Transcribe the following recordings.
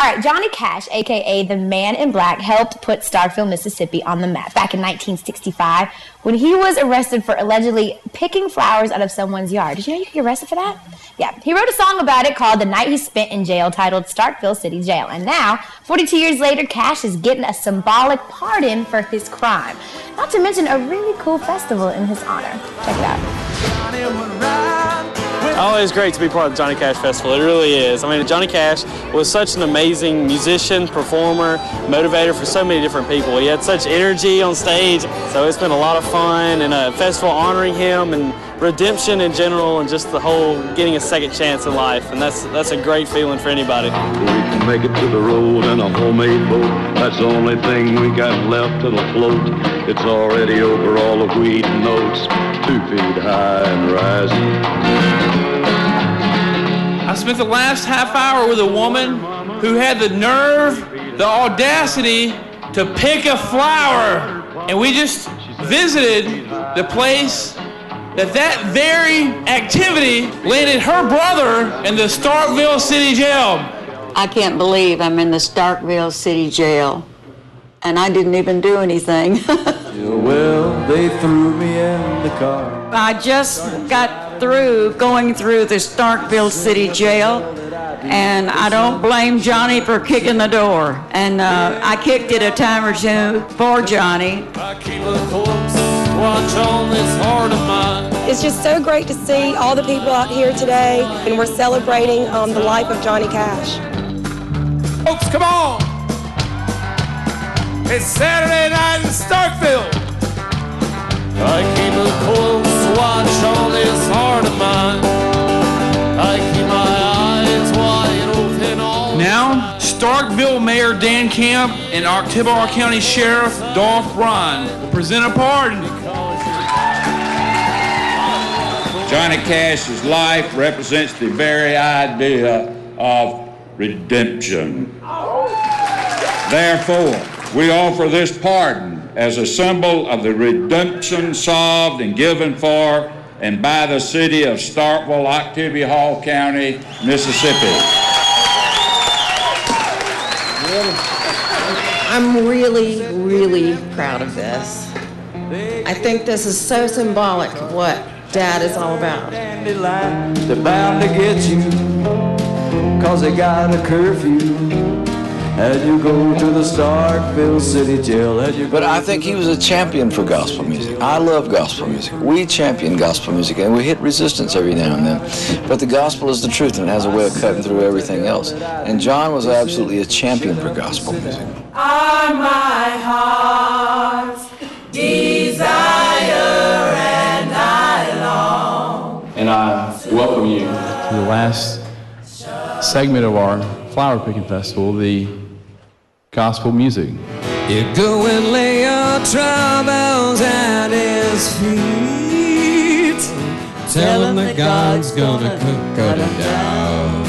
All right, Johnny Cash, a.k.a. the Man in Black, helped put Starkville, Mississippi on the map back in 1965 when he was arrested for allegedly picking flowers out of someone's yard. Did you know you could get arrested for that? Yeah, he wrote a song about it called The Night He Spent in Jail, titled Starkville City Jail. And now, 42 years later, Cash is getting a symbolic pardon for his crime. Not to mention a really cool festival in his honor. Check it out. Oh, it's great to be part of the Johnny Cash Festival. It really is. I mean, Johnny Cash was such an amazing musician, performer, motivator for so many different people. He had such energy on stage, so it's been a lot of fun, and a festival honoring him and redemption in general, and just the whole getting a second chance in life, and that's a great feeling for anybody. We can make it to the road in a homemade boat. That's the only thing we got left that'll float. It's already over all the weed and notes, 2 feet high and rising. I spent the last half hour with a woman who had the nerve, the audacity to pick a flower. And we just visited the place that very activity landed her brother in the Starkville City Jail. I can't believe I'm in the Starkville City Jail, and I didn't even do anything. Well, they threw me in the car. I just got through going through the Starkville City Jail, and I don't blame Johnny for kicking the door. And I kicked it a time or two for Johnny. It's just so great to see all the people out here today, and we're celebrating the life of Johnny Cash. Folks, come on! It's Saturday night in Starkville. I keep a close watch on this heart of mine. I keep my eyes wide open all now, Starkville Mayor Dan Camp and Oktibbeha County Sheriff Dolph Ryan will present a pardon. Johnny Cash's life represents the very idea of redemption. Therefore, we offer this pardon as a symbol of the redemption solved and given for and by the city of Starkville, Oktibbeha County, Mississippi. I'm really, really proud of this. I think this is so symbolic of what Dad is all about. They're bound to get you, 'cause they got a curfew. As you go to the Starkville City Jail, But I think he was a champion for gospel music. I love gospel music. We champion gospel music, and we hit resistance every now and then. But the gospel is the truth, and it has a way of cutting through everything else. And John was absolutely a champion for gospel music. Are my heart's desire, and I long. And I welcome you to the last segment of our Flower Picking Festival, the gospel music. You go and lay your troubles at his feet. Tell him that God's gonna cut him down.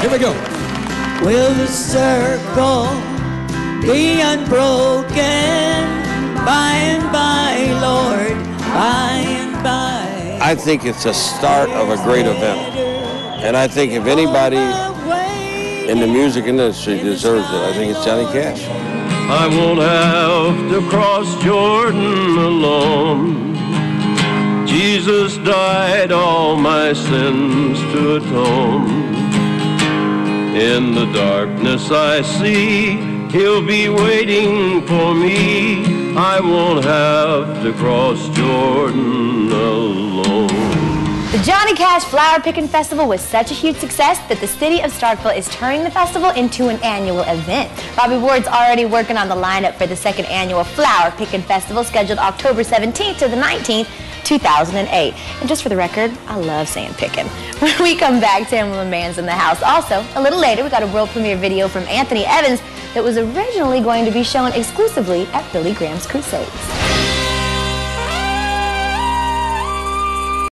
Here we go. Will the circle be unbroken by and by, Lord, by and by? I think it's a start of a great event. And I think if anybody in the music industry deserves it, I think it's Johnny Cash. I won't have to cross Jordan alone. Jesus died all my sins to atone. In the darkness I see, he'll be waiting for me. I won't have to cross Jordan alone. The Johnny Cash Flower Picking Festival was such a huge success that the city of Starkville is turning the festival into an annual event. Robbie Ward's already working on the lineup for the second annual Flower Picking Festival, scheduled October 17th to the 19th, 2008. And just for the record, I love saying pickin'. When we come back, Tamala Mann's in the house. Also, a little later, we got a world premiere video from Anthony Evans that was originally going to be shown exclusively at Billy Graham's Crusades.